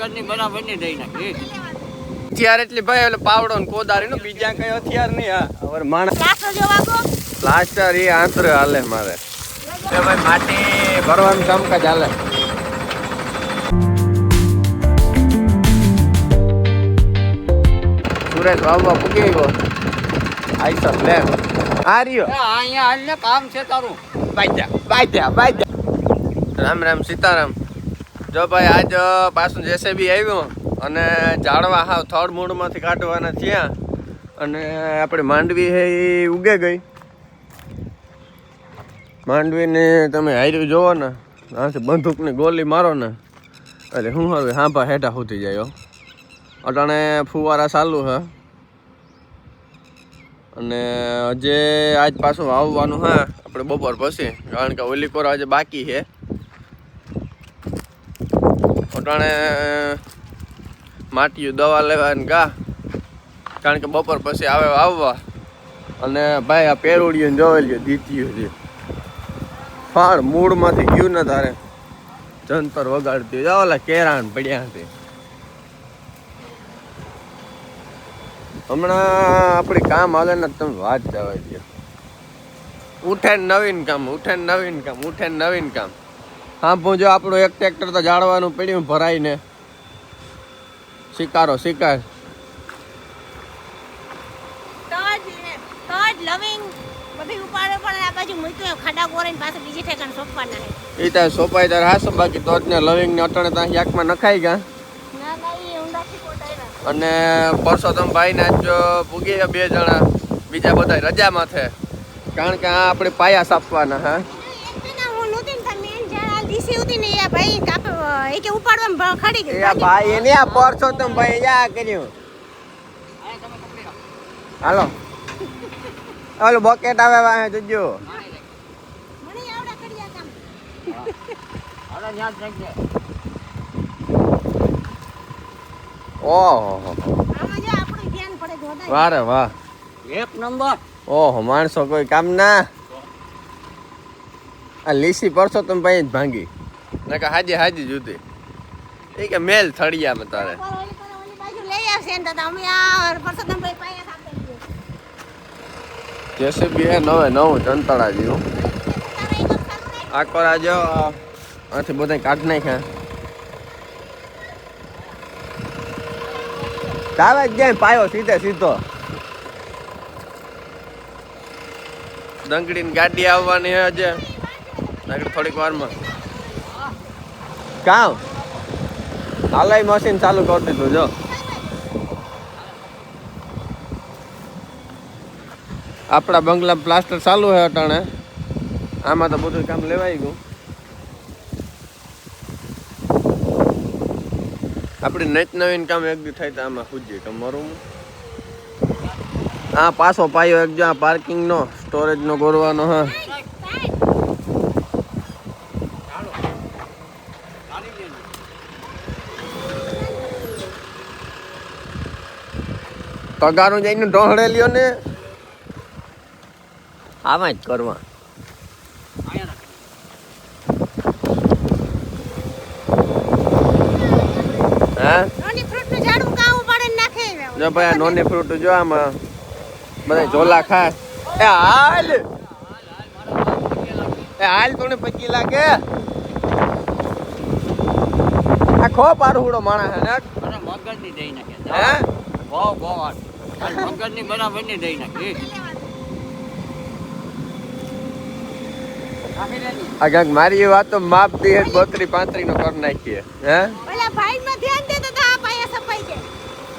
મગજની બરાબર ની દઈ નાખી હથિયાર એટલી ભાઈ એટલે પાવડો ને કોદારી નું બીજા કઈ હથિયાર નહીં. હા હવે માણસ પ્લાસ્ટર એ આંતર હાલે મારે ભાઈ માટી ભરવાનું કામકાજ હાલે. સુરેશ વાવવા પૂગી ગયો આઈસર લે આ રહ્યો અહીંયા હાલને કામ છે તારું. બાજા રામ રામ સીતારામ. જો ભાઈ આજ પાછું જેસીબી આવ્યું અને ઝાડવા હાવ થર્ડ મૂડમાંથી કાઢવાના થયા અને આપણે માંડવી હે એ ઉગે ગઈ. માંડવીને તમે હાર્યું જોવો ને આથી બંદૂકની ગોલી મારો ને એટલે શું હવે હાંભા હેઠા સુધી જાય. અટાણે ફુવારા ચાલુ છે અને હજે આજ પાછું વાવવાનું હે આપણે બપોર પછી, કારણ કે ઓલી કોરા આજે બાકી છે. અટાણે માટીયું દવા લેવાની ગા, કારણ કે બપોર પછી આવે આવવા. અને ભાઈ આ પેરોડિયું જોઈ લ્યો દીત્યું છે ફાળ મૂળમાંથી ગયું ને તારે જંતર વગાડતી જાવ ઓલા કેરાન પડ્યા હતી. હમણાં આપણી કામ હાલે ને તમે વાત જવા દો. ઉઠે ને નવીન કામ, ઉઠે ને નવીન કામ, ઉઠે ને નવીન કામ. હા જો આપણું એક ટ્રેક્ટર તો જાળવાનું પડ્યું ભરાઈને શિકારો શિકાર એ ત્યાં સોપાઈ તાર હાસો, બાકી તો ને લવિંગ ને અટણે ત્યાં યાકમાં નખાઈ ગયા. અને પરસોત્તમભાઈ ને જો પૂગી ગયા 2 જણા, બીજા બધા રજામાં છે, કારણ કે આ આપણે પાયા સાપવાના. હા ભાઈ એને આ પરસોત્તમભાઈ યા કર્યું. હાલો ઓલું બકેટ આવે વાહે જોજો. ઓહો વારે વાહ, એક નંબર. ઓહો માણસો કોઈ કામ ના. આ લીસી પરસોત્તમભાઈ જ ભાંગી ને કે હાજી હાજી જુદી એ કે મેલ થળિયામાં તારે જેસીબી હે નવું ચંતળા જેવું. આખો રાજો આથી બધા કાઢ નાખ્યા. ચાલે જ જાય પાયો સીધો. દંગડીની ગાડી આવવાની હે આજે થોડીક વારમાં. કામ હાલાઈ મશીન ચાલુ કરી દીધું. જો આપણા બંગલા પ્લાસ્ટર ચાલુ છે અટાણે. આમાં તો બધું કામ લેવાઈ ગયું. આપણી નત નવીન કામ એક દી થાય તો આમાં પૂજીએ તમારું. હા પાછો પાયો એક જ્યાં પાર્કિંગ નો સ્ટોરેજ નો ગોરવાનો. હા પગારું જઈને ઢોળે લ્યો ને આમાં જ કરવા. જો ભાઈ નોની ફ્રૂટ જો આમાં બધા ઝોલા ખાય. હાલ તોને 25 લાગે. આ ખો પારુડો માણસ હે મગજની દઈ નાખે. હે મગજની બરાબર ની દઈ નાખી. આ કાંક મારી વાત તો માપ દી 32-35 નો કર નાખીએ. હે ભાઈ માં ધ્યાન દે તો આ પાયા સફાઈ છે.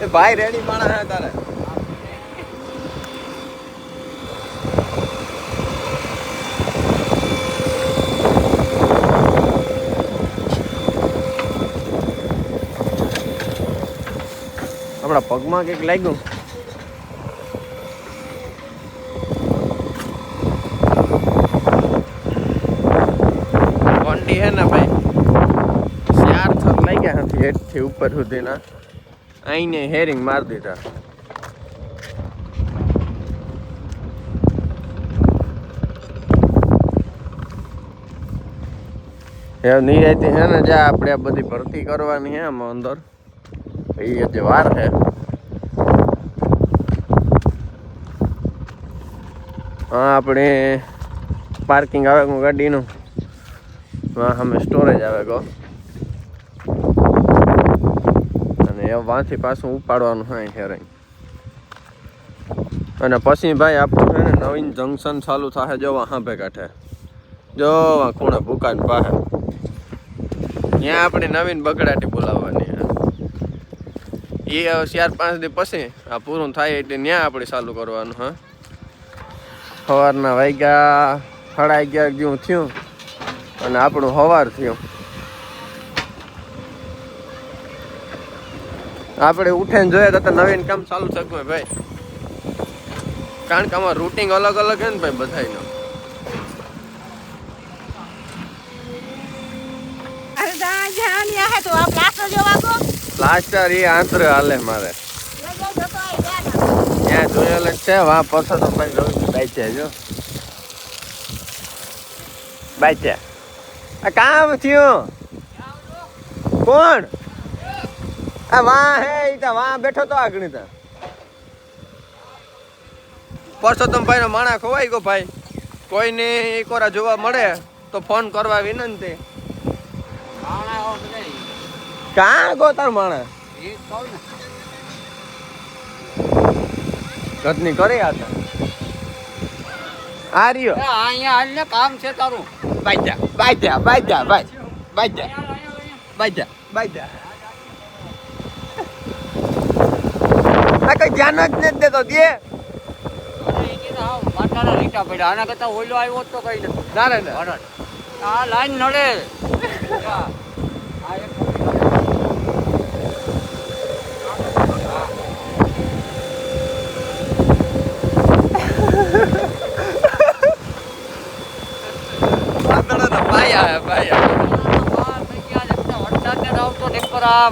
એ ભાઈ રેડી માણસ હે તારે. આપણા પગમાં કંઈક લાગ્યું. કોંડી હે ને ભાઈ 4 થર લાગ્યા હતી હેઠથી ઉપર સુધીના. અહીંને હેરિંગ મારી દીધા. એ નિરાયતી છે ને જ્યાં આપણે આ બધી ભરતી કરવાની છે આમાં અંદર એ જે વાર છે. હા આપણે પાર્કિંગ આવે ગાડીનું, હા અમે સ્ટોરેજ આવે ગો, અને એ વાંથી પાછું ઉપાડવાનું હોય હેરે. અને પછી ભાઈ આપણું છે ને નવીન જંકશન ચાલુ થાય જો હાંભે કાંઠે, જો ખૂણે ભૂકાન પાસે ત્યાં આપણે નવીન બગડાટી બોલાવવાની છે. એ 4-5 દી પછી આ પૂરું થાય એટલે ત્યાં આપણે ચાલુ કરવાનું. હા સવારના વાગ્યા 11:30 જેવું થયું અને આપણું સવાર થયું. આપણે ઉઠીને જોઈએ તો નવીન કામ ચાલુ શકવું ભાઈ, કારણ કે આમાં રૂટિંગ અલગ અલગ છે ને ભાઈ બધાયનો. અરે દા જાની આ તો આ પ્લાસ્ટર જોવા કો પ્લાસ્ટર એ આંતરે હાલે મારે ત્યાં જોયેલ જ છે. વાં પછો તો ભાઈ જોયું બાઈચે જો બાઈચે આ કામ થયું. કોણ આ વાં હે ઈ તો વાં બેઠો તો આગળ તા પરસોત્તમભાઈ નો માણા ખોવાઈ ગયો ભાઈ. કોઈને એક વાર જોવા મળે તો ફોન કરવા વિનંતી. કાં ગો તાર માણા ઘટની કરી આ રહ્યો અહીંયા હાલ ને કામ છે તારું. બાજા બાજા બાજા બાજા બાજા બાજા બાજા આ કઈ ધ્યાન જ નથી દેતો દે. વાટાના રીટા પડ્યા, આના કરતા ઓઈલો આવ્યો તો કઈ નથી. ના રે ના આ લાઈન નડે.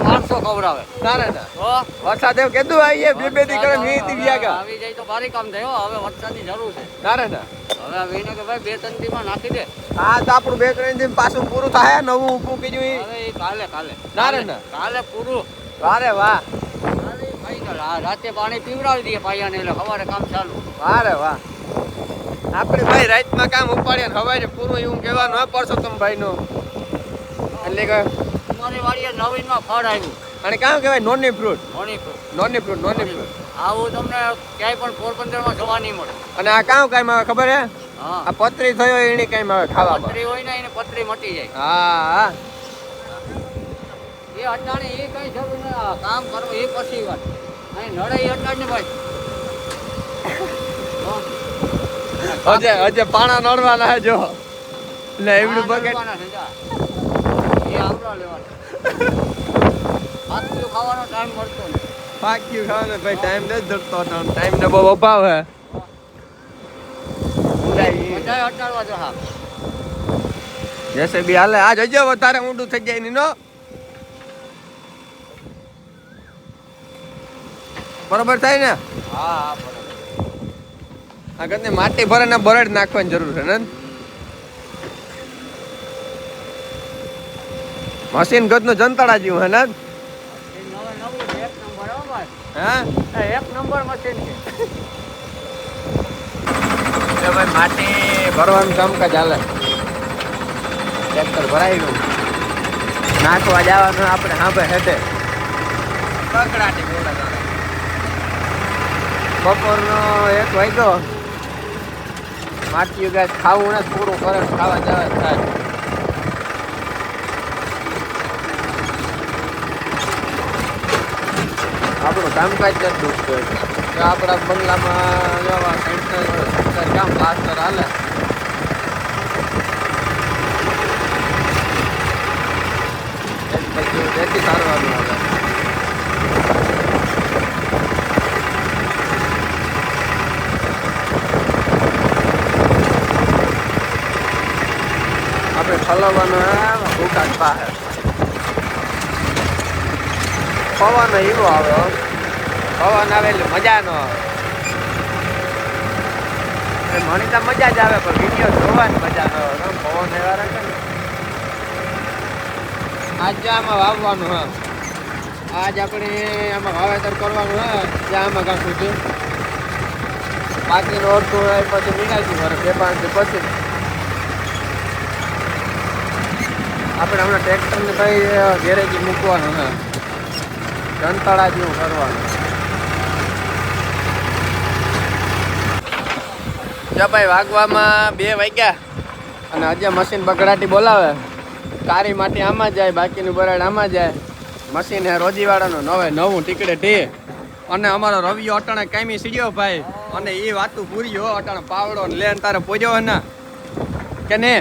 માણસો ખવડાવે વરસાદ એવું કીધું આવીએ બે દી કરે વીતી ગયા આવી જાય તો ભારી કામ થયો. હવે વરસાદની જરૂર છે. ના રે ના હવે આવીને કે ભાઈ 2-3 દીમાં નાખી દે. હા તો આપણું 2-3 દી પાછું પૂરું થાય, નવું ઊભું કીધું ઈ. હવે એ કાલે ના રે ના કાલે પૂરું. વારે વાહ રાતે પાણી પીવડાવી દઈએ પાયાને એટલે સવારે કામ ચાલુ. વારે વાહ આપણે ભાઈ રાતમાં કામ ઉપાડીએ ને હવારે પૂરું એવું કહેવાનું હોય પરસોત્તમભાઈ નું. એટલે કે અમારી વાડીએ નવીનમાં ફળ આવ્યું અને કામ કહેવાય નોની ફ્રૂટ. નોની ફ્રૂટ. નોની ફ્રૂટ નોની ફ્રૂટ આવું તમને ક્યાંય પણ પોરબંદરમાં જોવા નહીં મળે. અને આ કામ કાંઈ આવે ખબર હે? હા આ પતરી થયો એની કાંઈ આવે ખાવામાં. પતરી હોય ને એને પતરી મટી જાય. હા હા એ અટાણે એ કઈ જરૂર ને કામ કરવું એ પછી વાત. અહીં નડે એ અટાણે ભાઈ. હજે પાણા નડવાના હે જો એટલે એવડું બકેટ એ આમળા લેવાના. પાક્યું ખાવાનો ટાઈમ મળતો નહીં. પાક્યું ખાવાનો ભાઈ ટાઈમ નથી ધરતો, ટાઈમ ને બહુ અભાવ હે. બધાય અટાડવા જો હા. જેસે બી હાલે આજ હજુ વધારે ઊંડું થઈ જાય ની નો બરોબર થાય ને. હા બરાબર. આ ગંદે માટી ભરે ને બરડ નાખવાની જરૂર છે ને. મશીન ગદનું જંતડા જેવું હે ને. નવું છે, 1 નંબર હો ભાઈ. હા 1 નંબર મશીન છે. ભાઈ માટી ભરવાનું કામકાજ હાલે. ટ્રેક્ટર ભરાઈ ગયું, નાખવા જવાનું આપણે હાંભે હેઠે બકડાટી બોલા. બપોરનો 1 વાગ્યો. માટી ગાય ખાવું ને પૂરું કરે ખાવા જવા થાય. આપણું કામકાજ જ દુખતું હોય. આપણા બંગલામાં જવા સેન્ટર કામ પ્લાસ્ટર હાલે. તેથી સારવાનું હાલે. આપણે ફલાવવાનું ભૂકા પાસે પવન એવો આવે. પવન આવે એટલે મજા ન આવે. મને તો મજા જ આવે પણ વિડીયો જોવાની મજા ન આવે. પવન એવા રાખે ને આજ આમાં વાવવાનું હા આજ આપણે આમાં વાવેતર કરવાનું હા ત્યાં આમાં કાંક સુધી બાકીનો અડધું હોય પછી નીકળશું મારે 2-5 દી પછી આપણે હમણાં ટ્રેક્ટરને ભાઈ ગેરેજી મૂકવાનું હા કંટાળા જેવું કરવાનું જો ભાઈ વાગવામાં 2 વાગ્યા અને હજી મશીન બગડાટી બોલાવે કારી માટી આમાં જાય બાકીનું બરાડ આમાં જાય મશીન હે રોજીવાળાનું નવું ટીકડે ટી અને અમારો રવિયો અટાણે કાયમી સીડ્યો ભાઈ અને એ વાતું પૂરી હો અટાણે પાવડો ને લેન તારે પૂજ્યો હે ને કે ને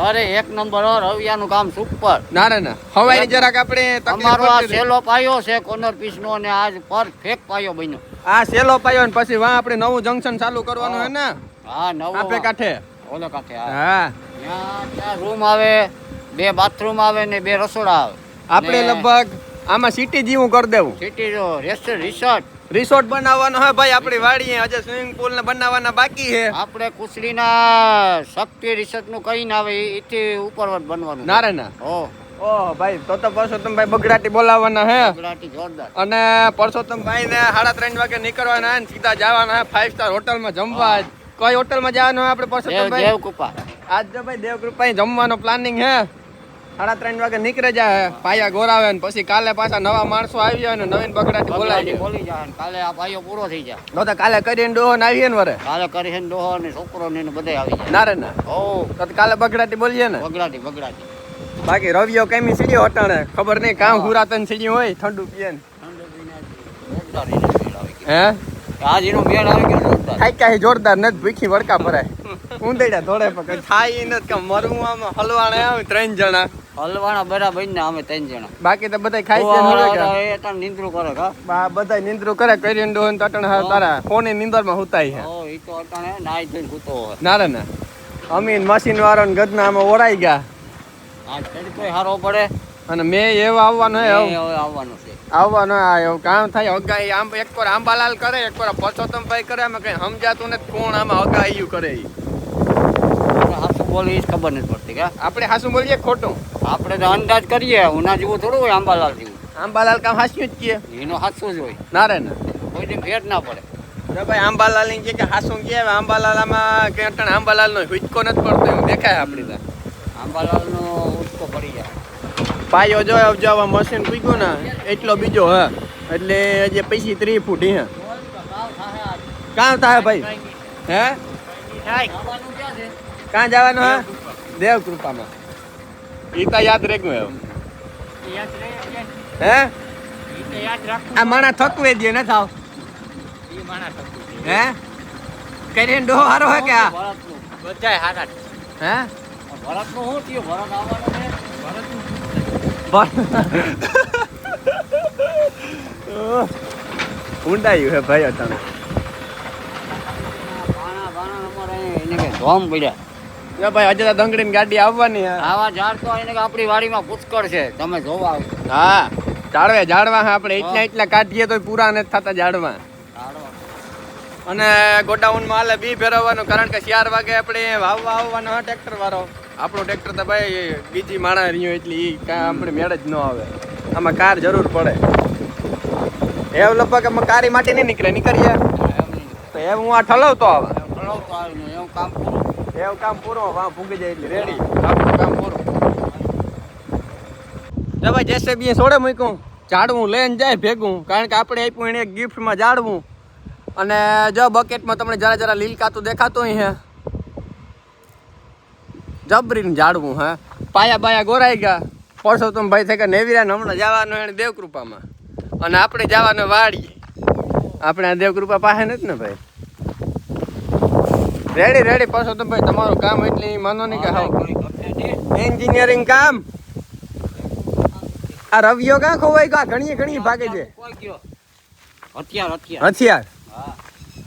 અરે એક નંબર રવિયાનું કામ સુપર ના રે ના હવાઈ જરાક આપણે અમારો આ સેલો પાયો છે કોર્નર પીસ નો ને આજ પરફેક્ટ પાયો બન્યો આ સેલો પાયો ને પછી વાં આપણે નવું જંકશન ચાલુ કરવાનું હે ને હા નવો આપે કાંઠે ઓલો કાંઠે હા ત્યાં રૂમ આવે 2 બાથરૂમ આવે ને 2 રસોડા આવે આપણે લગભગ આમાં સિટી જેવું કરી દેવું સિટી રિસોર્ટ બનાવવાનો હે ભાઈ આપણી વાડીએ હજે સ્વિમિંગ પૂલ ને બનાવવાના બાકી છે આપણે કુસડીના શક્તિ રિસોર્ટ નું કઈ ના આવે એથી ઉપરવટ બનવાનું ના રે ના ઓહ ભાઈ તો પરસોત્તમભાઈ બગડાટી બોલાવવાના હે બગડાટી જોરદાર અને પરસોત્તમભાઈ ને 3:30 વાગે નીકળવાના હે સીધા જવાના હે 5 સ્ટાર હોટલમાં જમવા કઈ હોટલમાં જવાનું હે આપણે પરસોત્તમભાઈ દેવકૃપા આજ જો ભાઈ દેવકૃપા જમવાનો પ્લાનિંગ હે 3:30 વાગે નીકળે જાય પાયા ગોરાવે ને પછી કાલે પાછા નવા માણસો આવી જાય ને નવીન બગડાટી બોલાવી બોલી જાય કાલે આ પાયો પૂરો થઈ જાય તો કાલે કરીને ડોહો ને આવીએ ને વરે કાલે કરીને ડોહો ને છોકરો ને બધા આવી જાય ના રે ના ઓ તો કાલે બગડાટી બોલીએ ને બગડાટી બાકી રવિયો કેમી સીડ્યો હટાણે ખબર નહીં કામ હુરાતન સીડ્યું હોય ઠંડુ પીએ ને હે આજ એનો મેળ આવી ગયો જોરદાર ખાઈ જોરદાર નથી ભૂખી વડકા ભરાય ઊંધેડા થોડે પકડ થાય નથી કે મરવું આમાં હલવાણે આવે 3 જણા હલવાના બરાબર ને અમે 3 જણા બાકી તો બધા ખાઈ જાય એ તને નિંદ્રું કરે કા બધા નિંદ્રું કરે કરીને ડોહન તટણ તારા ફોની નિંદરમાં હુતાય છે ઓ ઈ તો અટાણે નાઈ ધોઈને સૂતો હોય ના રે ના અમીન મશીન વાળો ને ગદના આમાં ઓરાઈ ગયા આજ તડકો હારો પડે અને મેં એવા આવવાનો હે આવવાનું છે આવવાનો એવું કામ થાય અગાઈ આમ એક વાર આંબાલાલ કરે એક વાર પરસોત્તમભાઈ કરે આમાં કઈ સમજાતું નથી કોણ આમાં અગાઈ કરે હાસુ બોલી જ ખબર નથી પડતી કા આપણે હાસું બોલીએ ખોટું આપણે તો અંદાજ કરીએ ઉના જેવું થોડું હોય આંબાલાલ જેવું આંબાલાલ કામ હાસ્યું જ કીએ એનો હાસુ જ હોય ના રે ના કોઈને ફેર ના પડે ભાઈ આંબાલાલ ની કે હાસું કે આંબાલાલ આમાં કે અટણ આંબાલાલ નો હુચકો નથી પડતો એવું દેખાય આપણી ત્યાં આંબાલાલ નો ઉચકો પડી જાય પાયો જો આવજો મશીન પૂગ્યું ને એટલો બીજો હે એટલે હજી 30 ફૂટ હે કામ થાય ભાઈ હે કાં જવાનું હે દેવ કૃપામાં ઈ તો યાદ રેગું હે આ માણા થકવે દે ન થાવ હે કરીને ડો હારો હે કે આ બધાય હારા હે ભરત નું શું થયું ભરત આવવાનો છે ઊંડાયું હે ભાઈ અટાણે ધોમ પડ્યા ભાઈ હજે તો દંગડીની ગાડી આવવાની હે આવા ઝાડ તો એને આપણી વાડીમાં પુષ્કળ છે તમે જોવા આવો હા ઝાડવા આપણે એટલા કાઢીએ તો પૂરા નથી થતા ઝાડવા અને ગોડાઉનમાં હાલે બી ફેરવવાનું કારણ કે 4 વાગે આપણે વાવવા આવવાનો હા ટ્રેક્ટર વાળો આપણો ટ્રેક્ટર તો ભાઈ બીજી માણા રહ્યો એટલે એ કાંઈ આપણે મેળ જ ન આવે આમાં કાર જરૂર પડે એવું લગભગ આમાં કારી માટી નહીં નીકળીએ તો એવું હું આ ઠલવતો આવે એવું કામ પૂરું વાં ભૂગી જાય એટલે રેડી આપણું કામ પૂરું ભાઈ જેસીબી છોડે મૂક્યું ઝાડવું લઈને જાય ભેગું કારણ કે આપણે આપ્યું એને એક ગિફ્ટમાં ઝાડવું અને જો બકેટમાં તમને જરા લીલકાતું દેખાતું હે જબરીને ઝાડવું હે પાયા બાયા ગોરાઈ ગયા પરસોત્તમભાઈ થઈ ગયા નેવીરાને હમણાં જવાનું એને દેવકૃપામાં અને આપણે જવાનું વાડી આપણે આ દેવકૃપા પાસે નથી ને ભાઈ રેડી પરસોત્તમભાઈ તમારું કામ એટલે માનો નહીં કે હા એન્જિનિયરિંગ કામ આ રવિયો કાં ખોવાઈ ગયા ઘણી ભાગે છે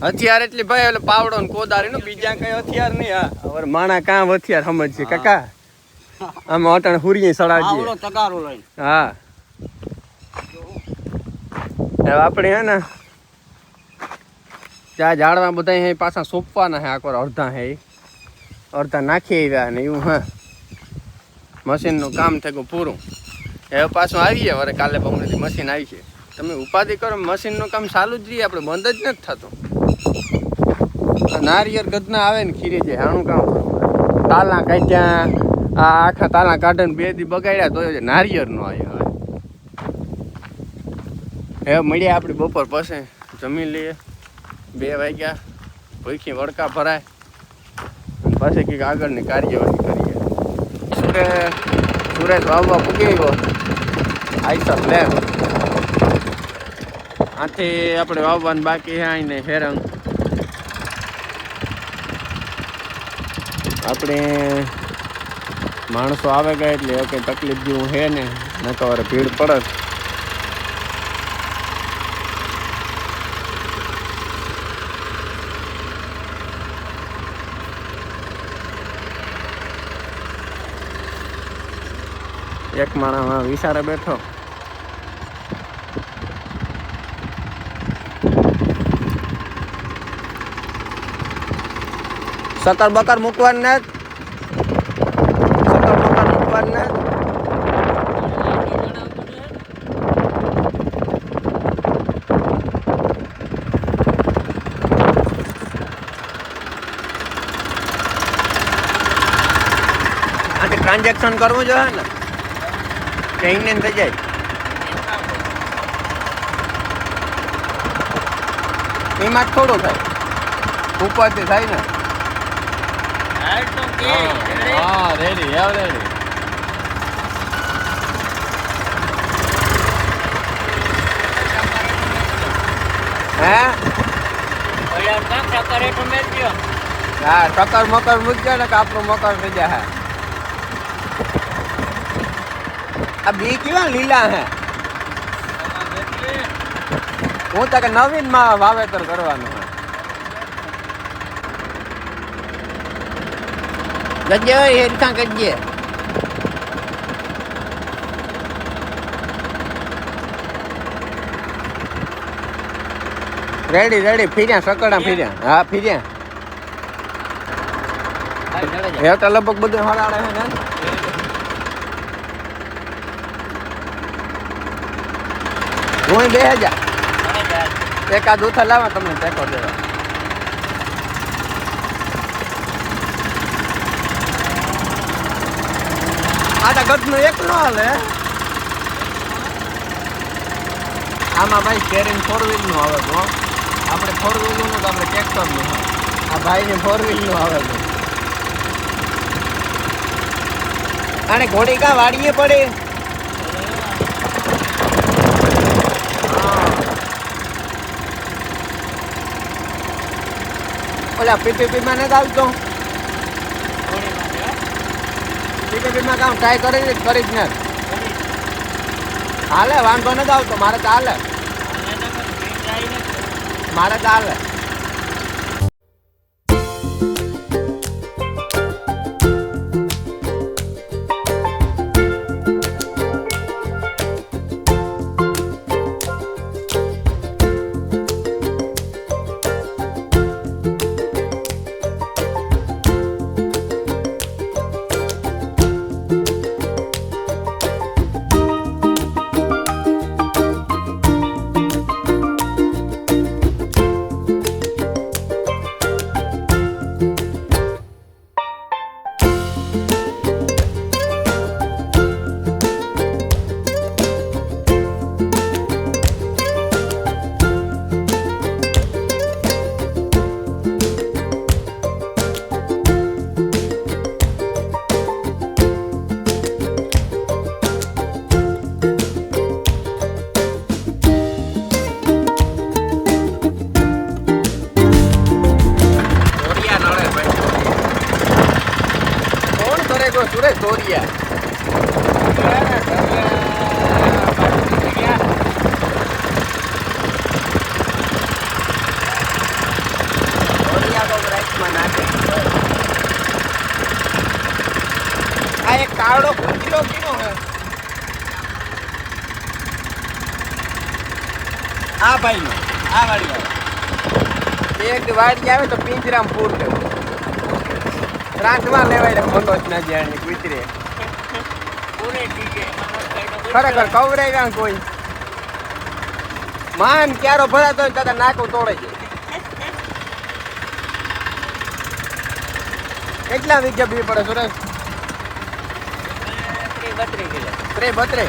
હથિયાર એટલે ભાઈ એટલે પાવડો ને કોદારી નું બીજા કઈ હથિયાર નહીં હા હવે માણા કામ હથિયાર સમજ છે કાકા આમાં અટાણ હુરી સડાજી હા આપણે હે ને ત્યાં ઝાડવા બધા હે પાછા સોંપવાના હે આખો અડધા નાખી આવ્યા ને એવું હે મશીનનું કામ થયું પૂરું હવે પાછું આવીએ વરે કાલે બમણેથી મશીન આવી છે. તમે ઉપાધિ કરો, મશીનનું કામ ચાલુ જ રહીએ, આપણે બંધ જ નથી થતું. નારિયેળ ગદના આવે ને ખીરી જાય, આનું કામ તાલા કાઢ્યા, આ આખા તાલા કાઢે ને 2 દી બગાડ્યા તો નારિયેળ નો આવ્યો. હવે મળીએ આપણે બપોર પછી, જમી લઈએ, 2 વાગ્યા, ભૂખી વડકા ભરાય પછી કંઈક આગળની કાર્યવાહી કરીએ. સુરેશ વાવવા પૂગી ગયો આઈસર લેબ. આથી આપણે વાવવાનું બાકી છે. આઈને હેરંગ આપણે માણસો આવે ગયા એટલે કંઈ તકલીફ જેવું છે ને, ન તો હવે ભીડ પડે. એક માણસ વિચારે બેઠો. સકર બકર મૂકવાનું ને, સકર બકર મૂકવાનું ને. આથી ટ્રાન્ઝેક્શન કરવું જોઈએ ને, કહીને થઈ જાય. એમાં જ થોડું થાય, ઉપરથી થાય ને. હા રેડી, હવે રેડી. હે હા, ટકર મકર મૂકજો ને કે આપણું મકર થઈ જાય. આ બી કેવા લીલા હે, હું તો કે નવીન માં વાવેતર કરવાનું હે. ગજે એ રીતા ગજે રેડી રેડી. ફીર્યા સકડા ફીર્યા. હા ફીર્યા. હેઠા લગભગ બધું હરાડે છે ને. હું 2000 એકાદ ઉથા લાવવા તમને ટેકો દેવા. આટા ગઢનું એક નો હાલે. આમાં ભાઈ સ્ટેરિંગ 4 વ્હીલ નું આવે તો આપણે 4 વ્હીલ નું તો આપણે ટ્રેક્ટર નું. આ ભાઈ ને 4 વ્હીલ નું આવે છે. આને ઘોડી કા વાડીએ પડે. ઓલા પીપીપી માં નથી આવતો. પીપીપી માં કામ ટ્રાય કરી જ ને હાલે, વાંધો નથી આવતો. મારે તો હાલે, મારે તો હાલે. સુરેશ ધોરિયા આ એક કાળો કૂતરો કીનો હે. આ ભાઈ નો આ વાડી આવે, એક વાડી આવે તો પિંજરામ પૂર લેવું. રાતમાં લેવાય મનોજ ના જ્યાં કૂતરે પૂરે ઠીક ખરેખર કવરાવ્યા કોઈ માન ક્યારો ભરાતો હોય તાતા નાકું તોડે છે. કેટલા વીઘા બી પડે સુરેશ? 32 કિલો. 32.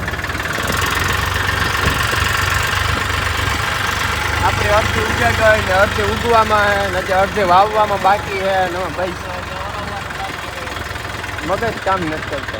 આપણે અડધી ઉગ્યા ગઈ ને અડધી ઉગવામાં ને અડધી વાવવામાં બાકી છે ને ભાઈ મગજ કામ નથી કરતો.